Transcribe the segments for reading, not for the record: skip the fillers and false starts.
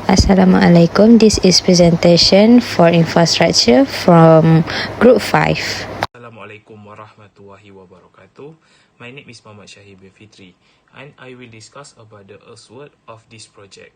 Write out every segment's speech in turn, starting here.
Assalamualaikum. This is presentation for infrastructure from Group 5. Assalamualaikum warahmatullahi wabarakatuh. My name is Muhammad Shahid bin Fitri and I will discuss about the earthwork of this project.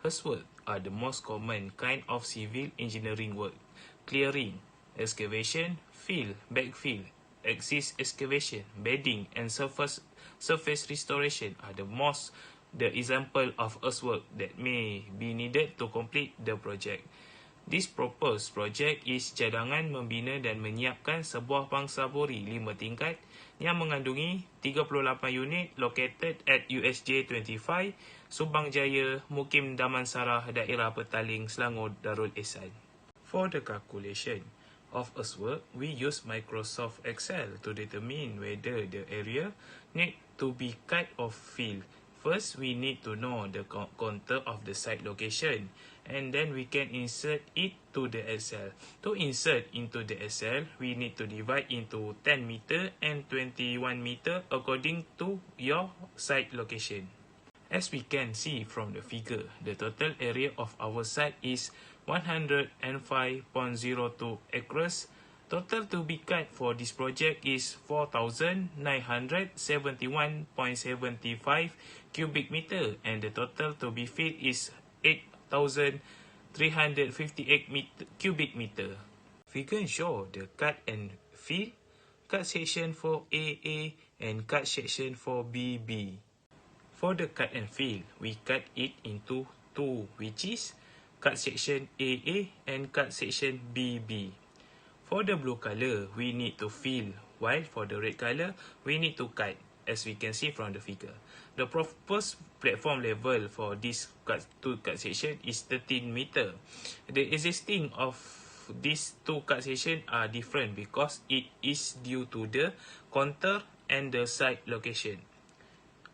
Earthwork are the most common kind of civil engineering work. Clearing, excavation, fill, backfill, axis excavation, bedding and surface restoration are the example of earthwork that may be needed to complete the project. This proposed project is cadangan membina dan menyiapkan sebuah bangsa bori 5 tingkat yang mengandungi 38 unit located at USJ 25, Subang Jaya, Mukim Damansara, Daerah Petaling, Selangor, Darul Ehsan. For the calculation of earthwork, we use Microsoft Excel to determine whether the area need to be cut or filled. First, we need to know the contour of the site location, and then we can insert it to the Excel. To insert into the Excel, we need to divide into 10 meter and 21 meter according to your site location. As we can see from the figure, the total area of our site is 105.02 acres. Total to be cut for this project is 4,971.75 cubic meter, and the total to be filled is 8,358 cubic meter. Figure show the cut and fill, cut section for AA and cut section for BB. For the cut and fill, we cut it into two, which is cut section AA and cut section BB. For the blue color, we need to fill, while for the red color, we need to cut, as we can see from the figure. The proposed platform level for this two cut section is 13 meter. The existing of these two cut section are different because it is due to the contour and the site location.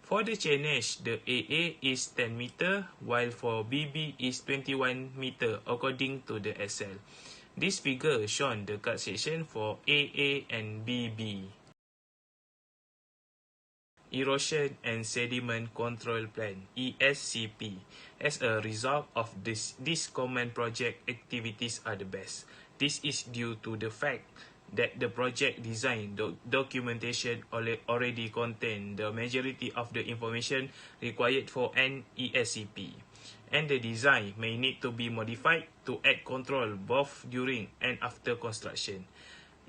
For the chainage, the AA is 10 meter, while for BB is 21 meter according to the Excel. This figure shown the cut section for AA and BB. Erosion and Sediment Control Plan, ESCP. As a result of this common project activities are the best. This is due to the fact that the project design documentation already contain the majority of the information required for an ESCP, and the design may need to be modified to add control both during and after construction.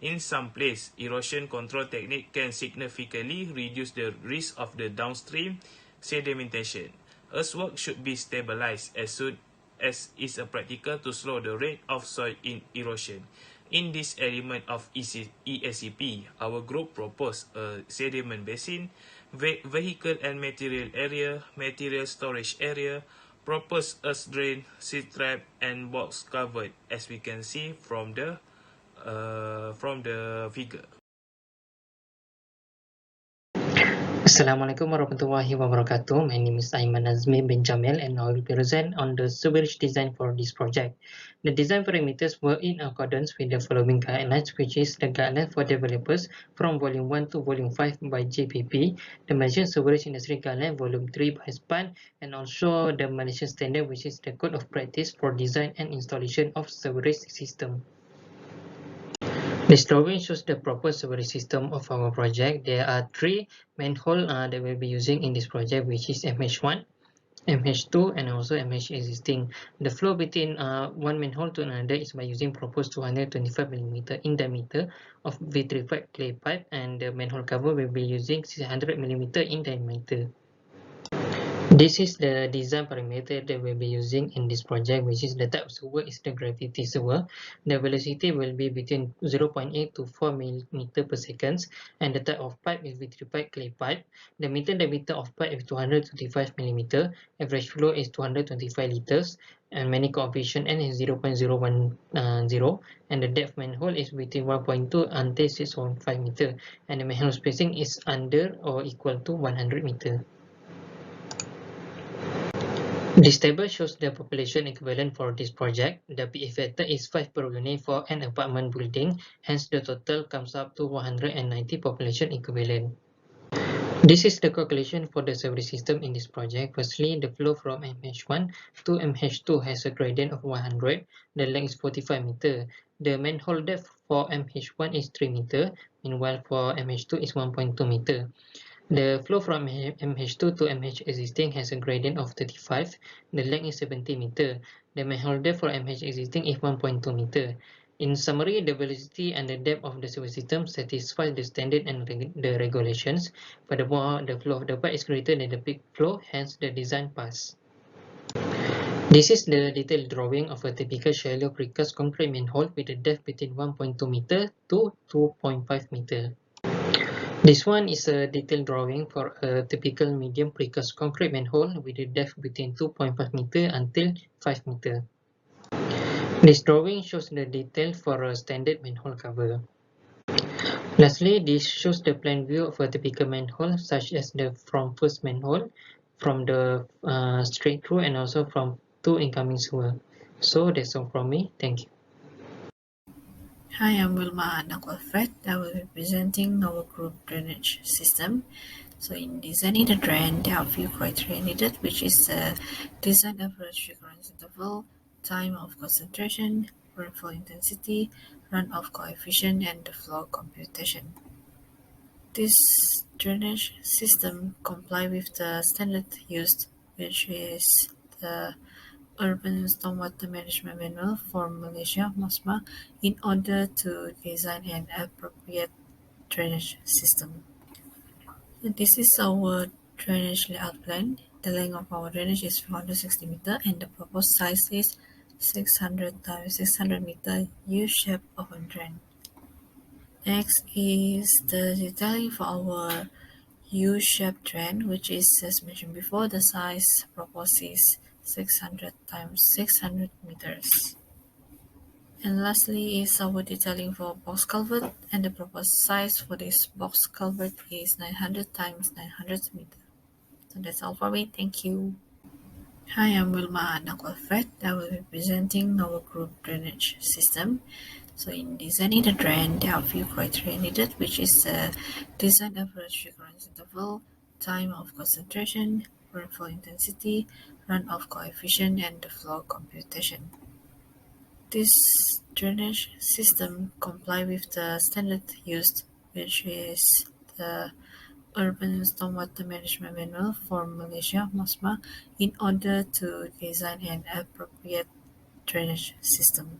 In some place, erosion control technique can significantly reduce the risk of the downstream sedimentation. Earthwork should be stabilized as soon as is practical to slow the rate of soil erosion. In this element of ESCP, our group proposed a sediment basin, vehicle and material area, material storage area, proposed earth drain, seed trap, and box covered, as we can see from the figure. Assalamualaikum warahmatullahi wabarakatuh. My name is Aiman Azmi bin Jamil and I will present on the sewerage design for this project. The design parameters were in accordance with the following guidelines, which is the guideline for developers from Volume 1 to Volume 5 by JPP, the Malaysian Sewerage Industry Guideline Volume 3 by SPAN, and also the Malaysian Standard, which is the Code of Practice for Design and Installation of Sewerage System. This drawing shows the proposed sewerage system of our project. There are three manholes that we'll be using in this project, which is MH1, MH2, and also MH existing. The flow between one manhole to another is by using proposed 225 mm in diameter of vitrified clay pipe, and the manhole cover will be using 600 mm in diameter. This is the design parameter that we'll be using in this project, which is the type of sewer is the gravity sewer. The velocity will be between 0.8 to 4 mm per second, and the type of pipe is vitrified clay pipe. The meter diameter of pipe is 225 mm. Average flow is 225 liters, and manic coefficient N is 0.010, and the depth manhole is between 1.2 until 6.5 meter, and the manhole spacing is under or equal to 100 meter. This table shows the population equivalent for this project. The PA factor is 5 per unit for an apartment building, hence the total comes up to 190 population equivalent. This is the calculation for the sewerage system in this project. Firstly, the flow from MH1 to MH2 has a gradient of 100. The length is 45 meter. The manhole depth for MH1 is 3 meter, meanwhile for MH2 is 1.2 meter. The flow from MH2 to MH existing has a gradient of 35. The length is 70 meter. The manhole depth for MH existing is 1.2 meter. In summary, the velocity and the depth of the sewer system satisfies the standard and the regulations. Furthermore, the flow of the pipe is greater than the peak flow, hence the design pass. This is the detailed drawing of a typical shallow precast concrete manhole with a depth between 1.2 meter to 2.5 meter. This one is a detailed drawing for a typical medium precast concrete manhole with a depth between 2.5 meter until 5 meter. This drawing shows the detail for a standard manhole cover. Lastly, this shows the plan view of a typical manhole, such as the from first manhole, from the straight through, and also from two incoming sewer. So that's all from me. Thank you. Hi, I'm Wilma Anak Alfred. I will be presenting our group drainage system. So in designing the drain, there are a few criteria needed, which is the design average recurrence interval, time of concentration, rainfall intensity, runoff coefficient, and the flow computation. This drainage system comply with the standard used, which is the Urban Stormwater Management Manual for Malaysia (MOSMA) in order to design an appropriate drainage system. This is our drainage layout plan. The length of our drainage is 460 meter and the proposed size is 600 times 600 meter U-shape open drain. Next is the detailing for our U-shaped drain, which is, as mentioned before, the size proposed is 600 times 600 meters. And lastly is our detailing for box culvert, and the proposed size for this box culvert is 900 times 900 meters. So that's all for me. Thank you. Hi, I'm Wilma Anak Alfred. I will be presenting our group drainage system. So in designing the drain, there are a few criteria needed, which is the design average recurrence interval, time of concentration, rainfall intensity, runoff coefficient, and the flow computation. This drainage system comply with the standard used, which is the Urban Stormwater Management Manual for Malaysia (MOSMA) in order to design an appropriate drainage system.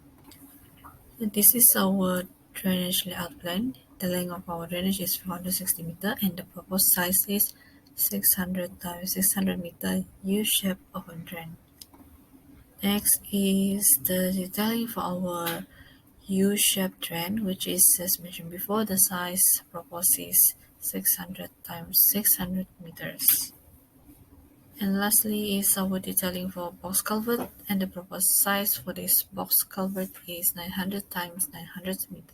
This is our drainage layout plan. The length of our drainage is 460 meter and the proposed size is 600 times 600 meter U-shape open drain. Next is the detailing for our U-shaped drain, which is, as mentioned before, the size proposed is 600 times 600 meters. And lastly is our detailing for box culvert, and the proposed size for this box culvert is 900 times 900 meters.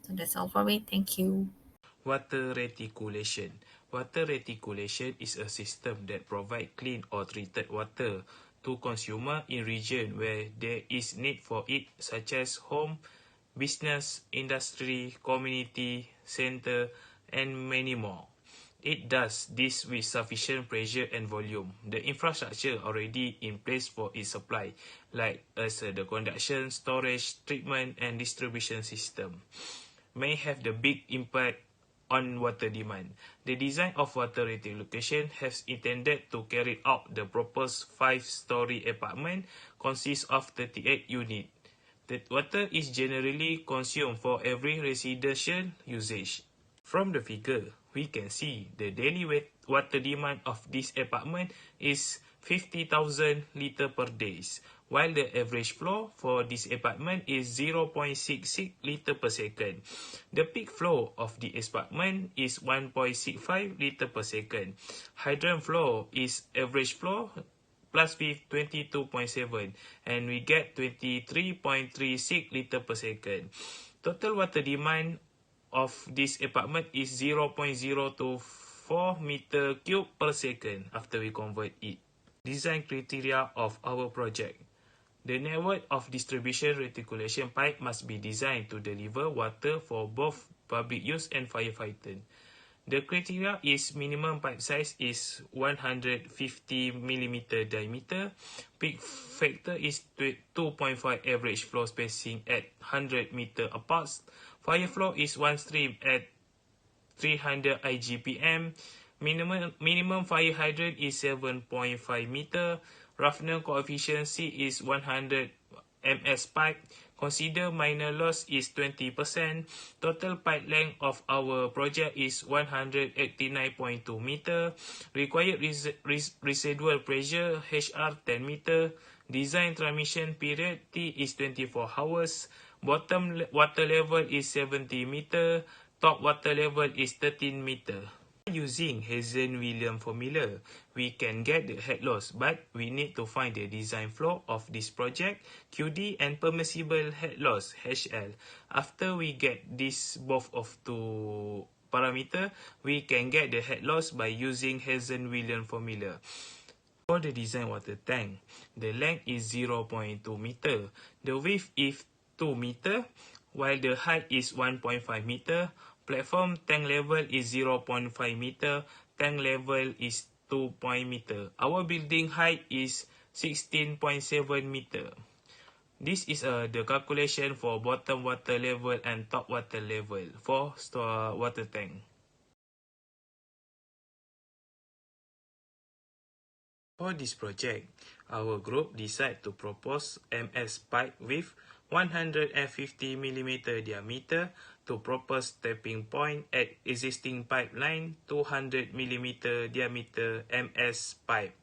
So that's all for me. Thank you. Water reticulation. Water reticulation is a system that provides clean or treated water to consumer in region where there is need for it, such as home, business, industry, community, center, and many more. It does this with sufficient pressure and volume. The infrastructure already in place for its supply, like as the conduction, storage, treatment, and distribution system, may have the big impact on water demand. The design of water reticulation has intended to carry out the proposed 5-story apartment consists of 38 units. The water is generally consumed for every residential usage. From the figure, we can see the daily water demand of this apartment is 50,000 litres per day, while the average flow for this apartment is 0.66 litres per second. The peak flow of the apartment is 1.65 litres per second. Hydrant flow is average flow plus 22.7 and we get 23.36 litres per second. Total water demand of this apartment is 0.024 meter cube per second after we convert it. Design criteria of our project. The network of distribution reticulation pipe must be designed to deliver water for both public use and firefighting. The criteria is minimum pipe size is 150 mm diameter. Peak factor is 2.5 average floor spacing at 100 meter apart. Fire flow is one stream at 300 IGPM. Minimum fire hydrant is 7.5 meter. Roughness coefficient C is 100 ms pipe. Consider minor loss is 20%. Total pipe length of our project is 189.2 meter. Required residual pressure HR 10 meter. Design transmission period T is 24 hours. Bottom water level is 70 meter. Top water level is 13 meter. Using Hazen-Williams formula, we can get the head loss, but we need to find the design flow of this project, QD, and permissible head loss, HL. After we get this both of two parameter, we can get the head loss by using Hazen-Williams formula. For the design water tank, the length is 0.2 meter, the width is 2 meter, while the height is 1.5 meter. Platform tank level is 0.5 meter. Tank level is 2 meter. Our building height is 16.7 meter. This is the calculation for bottom water level and top water level for store water tank. For this project, our group decided to propose MS pipe with 150 mm diameter to propose tapping point at existing pipeline 200 mm diameter MS pipe.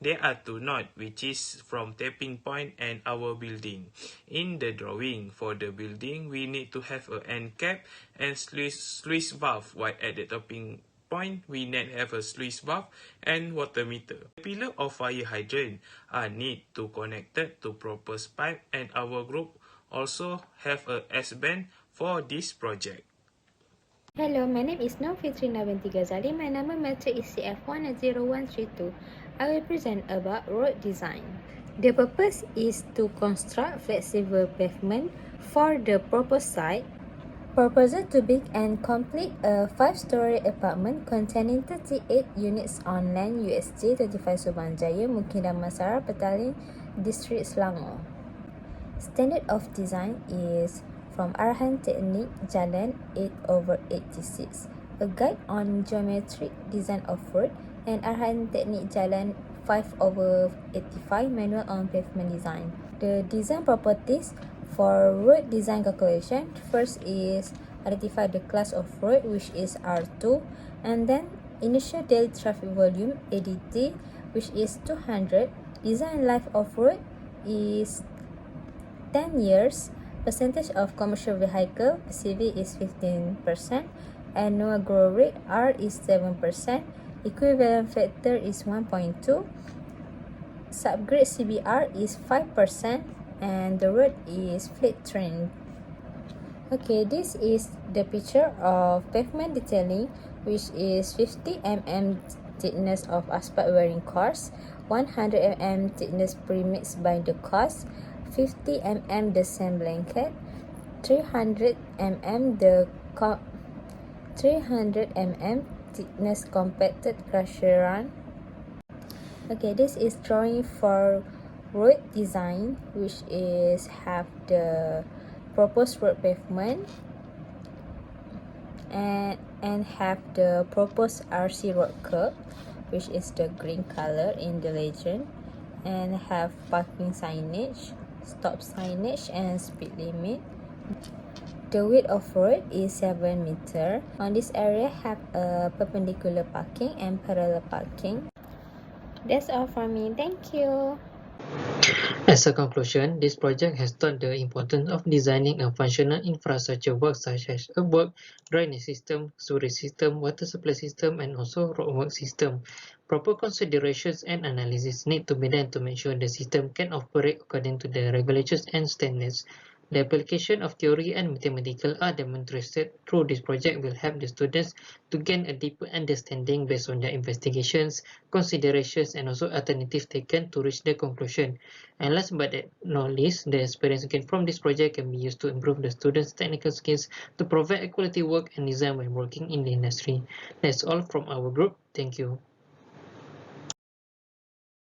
There are two nodes which is from tapping point and our building. In the drawing for the building, we need to have an end cap and sluice valve, while at the tapping point, we need to have a sluice valve and water meter. The pillar of fire hydrant are need to connected to proposed pipe, and our group also have a S-band for this project. Hello, my name is Nur Fitrina binti Ghazali. My number matric is CF10132. I will present about road design. The purpose is to construct flexible pavement for the proposed site. Proposal to build and complete a 5-story apartment containing 38 units on land USJ 35 Subang Jaya, Mukim Damansara, Petaling, District Selangor. Standard of design is from Arahan Teknik Jalan 8/86, a guide on geometric design of road, and Arahan Teknik Jalan 5/85, manual on pavement design. The design properties for road design calculation, first is identify the class of road, which is R2, and then initial daily traffic volume ADT, which is 200. Design life of road is 10 years. Percentage of commercial vehicle PCV is 15%. Annual growth rate R is 7%. Equivalent factor is 1.2. Subgrade CBR is 5%. And the road is flat terrain. Okay, this is the picture of pavement detailing, which is 50 mm thickness of asphalt wearing course, 100 mm thickness premix binder course, 50 mm the sand blanket, 300 mm 300 mm thickness compacted crusher run. Okay, this is drawing for road design, which is have the proposed road pavement and have the proposed RC road curb, which is the green color in the legend, and have parking signage, stop signage, and speed limit. The width of road is 7 meter. On this area have a perpendicular parking and parallel parking. That's all from me. Thank you. As a conclusion, this project has taught the importance of designing a functional infrastructure work such as a work, drainage system, sewage system, water supply system, and also roadwork system. Proper considerations and analysis need to be done to make sure the system can operate according to the regulations and standards. The application of theory and mathematical are demonstrated through this project will help the students to gain a deeper understanding based on their investigations, considerations, and also alternatives taken to reach the conclusion. And last but not least, the experience gained from this project can be used to improve the students' technical skills to provide quality work and design when working in the industry. That's all from our group. Thank you.